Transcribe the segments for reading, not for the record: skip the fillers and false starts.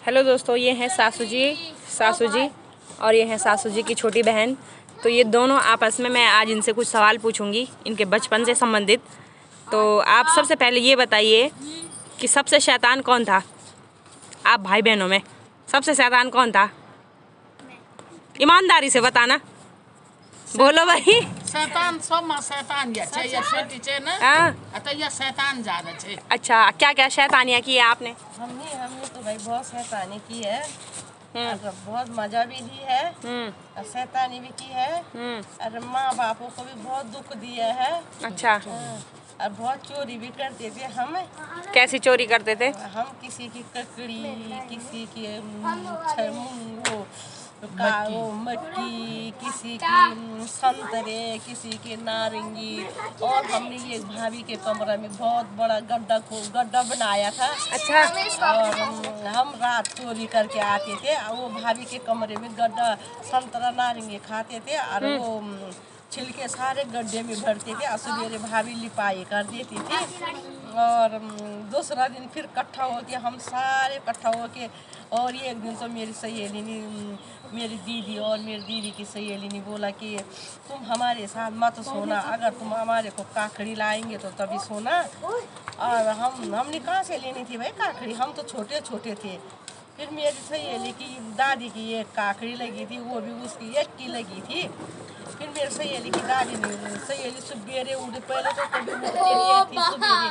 Hello दोस्तों, ये हैं सासू जी और ये हैं सासू जी की छोटी बहन। तो ये दोनों आपस में, मैं आज इनसे कुछ सवाल पूछूंगी इनके बचपन से संबंधित। तो आप सबसे पहले ये बताइए कि सबसे शैतान कौन था आप भाई बहनों में? सबसे शैतान कौन था? ईमानदारी से बताना, बोलो भाई। शैतान सब में शैतान या छे या छोटी छे ना अतः या शैतान ज्यादा छे। अच्छा, क्या क्या शैतानियाँ की है आपने? हमने तो भाई बहुत शैतानी की है और बहुत मजा भी ली है और शैतानी भी की है और माँ बापों को भी बहुत दुख दिया है। अच्छा, और बहुत चोरी भी करते थे हम। कैसी चोरी करते थे? हम किसी की ककड़ी, किसी की मक्की, किसी की संतरे, किसी के नारंगी। और हमने ये भाभी के कमरा में बहुत बड़ा गड्ढा बनाया था। अच्छा। और हम रात चोरी करके आते थे और वो भाभी के कमरे में गड्ढा संतरा नारंगी खाते थे और वो छिलके सारे गड्ढे में भरते थे और सवेरे भाभी लिपाई कर देती थी। और दूसरा दिन फिर इकट्ठा होके हम सारे इकट्ठा होके, और एक दिन तो मेरी सहेली ने, मेरी दीदी और मेरी दीदी की सहेली ने बोला कि तुम हमारे साथ मत सोना, अगर तुम हमारे को काकड़ी लाएंगे तो तभी सोना। और हमने कहाँ से लेनी थी भाई काकड़ी, हम तो छोटे छोटे थे। फिर मेरी सहेली की दादी की एक काकड़ी लगी थी, वो भी उसकी एक की लगी थी। फिर मेरे सहेली की दादी ने, सहेली सवेरे उठ, पहले तो कभी उठती नहीं थी सवेरे,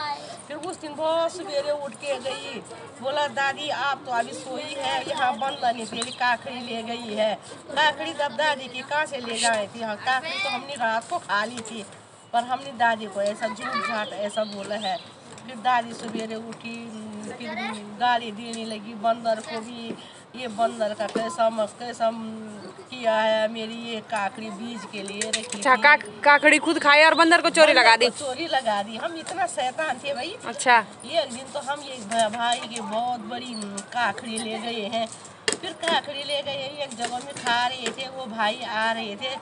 फिर उस दिन बहुत सवेरे उठ के गई, बोला दादी आप तो अभी सोई है, यहाँ बंद नहीं तेरी काकड़ी ले गई है। काकड़ी तब दादी की कहाँ से ले गई थी? हाँ, काकड़ी तो हमने रात को खा ली थी, पर हमने दादी को ऐसा झूठ झाट ऐसा बोला है। फिर दादी सवेरे उठी, फिर गाली देने लगी बंदर को भी, ये बंदर का कैसा किया है, मेरी ये काकड़ी बीज के लिए रखी। अच्छा, काकड़ी खुद खाए और बंदर को चोरी लगा दी? चोरी लगा दी। हम इतना शैतान थे भाई। अच्छा। एक दिन तो हम ये भाई के बहुत बड़ी काकड़ी ले गए हैं। फिर काकड़ी ले गए एक जगह में खा रहे थे, वो भाई आ रहे थे।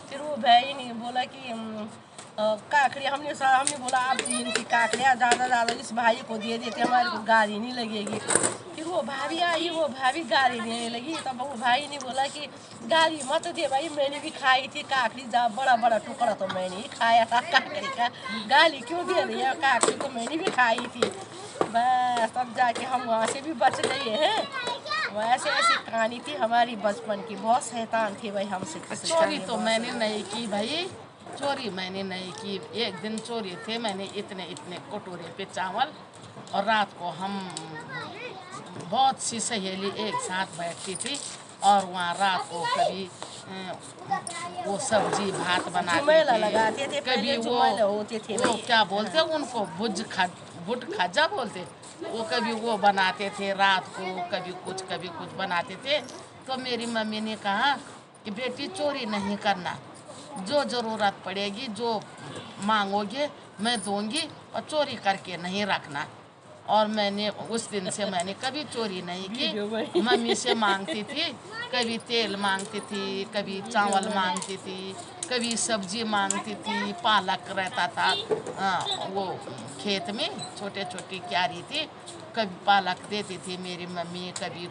फिर वो भाई ने बोला कि काकड़ी, हमने बोला आप इनकी काकड़ियाँ ज़्यादा इस भाई को दे देते, हमारे को गाली नहीं लगेगी। फिर वो भाभी आई, वो भाभी गाली देने लगी। तब वो भाई ने बोला कि गाली मत दे भाई, मैंने भी खाई थी काकड़ी, बड़ा बड़ा टुकड़ा तो मैंने ही खाया था काकड़ी का, गाली क्यों दे रही है? काकड़ी तो मैंने भी खाई थी। बस तब जाके हम वहाँ से भी बच गए हैं। वैसे ऐसी कहानी थी हमारी बचपन की, बहुत शैतान थी भाई हमसे। चोरी तो मैंने नहीं की भाई, चोरी मैंने नहीं की। एक दिन चोरी थे, मैंने इतने कटोरे पे चावल, और रात को हम बहुत सी सहेली एक साथ बैठती थी और वहाँ रात को कभी वो सब्जी भात बनाते थे, कभी वो क्या बोलते उनको बुट खाजा बोलते, वो कभी वो बनाते थे रात को, कभी कुछ बनाते थे। तो मेरी मम्मी ने कहा कि बेटी चोरी नहीं करना, जो ज़रूरत पड़ेगी जो मांगोगे मैं दूंगी, और चोरी करके नहीं रखना। और मैंने उस दिन से मैंने कभी चोरी नहीं की। मम्मी से मांगती थी, कभी तेल मांगती थी, कभी चावल मांगती थी, कभी सब्जी मांगती थी। पालक रहता था वो खेत में, छोटे छोटी क्यारी थी, कभी पालक देती थी मेरी मम्मी, कभी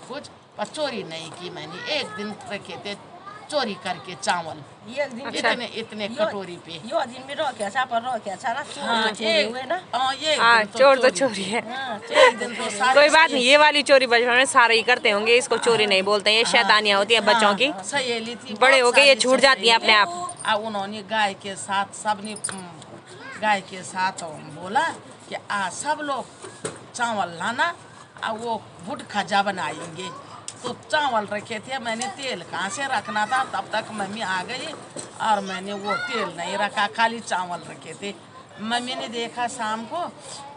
कुछ। पर चोरी नहीं की मैंने। एक दिन रखे थे चोरी करके चावल, इतने कटोरी पे। चोर तो चोरी है। कोई बात नहीं, ये वाली चोरी बचपन में सारे ही करते होंगे, इसको चोरी नहीं बोलते हैं, ये शैतानियाँ होती हैं बच्चों की। सहेली थी, बड़े हो गए ये छूट जाती है अपने आप। उन्होंने गाय के साथ, सबने गाय के साथ बोला कि सब लोग चावल लाना, वो बुट खजा बनाएंगे। तो चावल रखे थे, मैंने तेल कहाँ से रखना था, तब तक मम्मी आ गई और मैंने वो तेल नहीं रखा, खाली चावल रखे थे। मम्मी ने देखा शाम को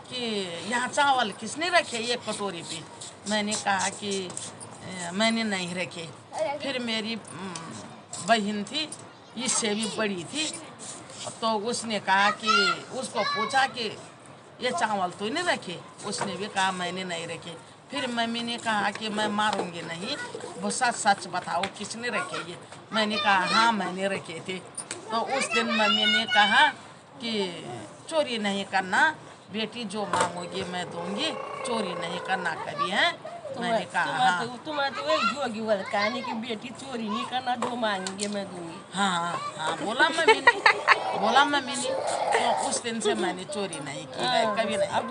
कि यहाँ चावल किसने रखे एक कटोरी पे। मैंने कहा कि मैंने नहीं रखे। फिर मेरी बहन थी, इससे भी बड़ी थी, तो उसने कहा कि उसको पूछा कि ये चावल तो नहीं रखे, उसने भी कहा मैंने नहीं रखे। फिर मम्मी ने कहा कि मैं मारूंगी नहीं, वो सच बताओ किसने रखे ये? मैंने कहा हाँ मैंने रखे थे। तो उस दिन मम्मी ने कहा कि चोरी नहीं करना बेटी, जो मांगोगी मैं दूंगी, चोरी नहीं करना कभी है। मैंने कहा हाँ तुम्हारा तो वही जोगी वाला कहानी की बेटी चोरी नहीं करना, जो मांगेंगे मैं दूंगी। हाँ हाँ हाँ बोला मम्मी ने, तो उस दिन से मैंने चोरी नहीं की है, कभी नहीं की। अब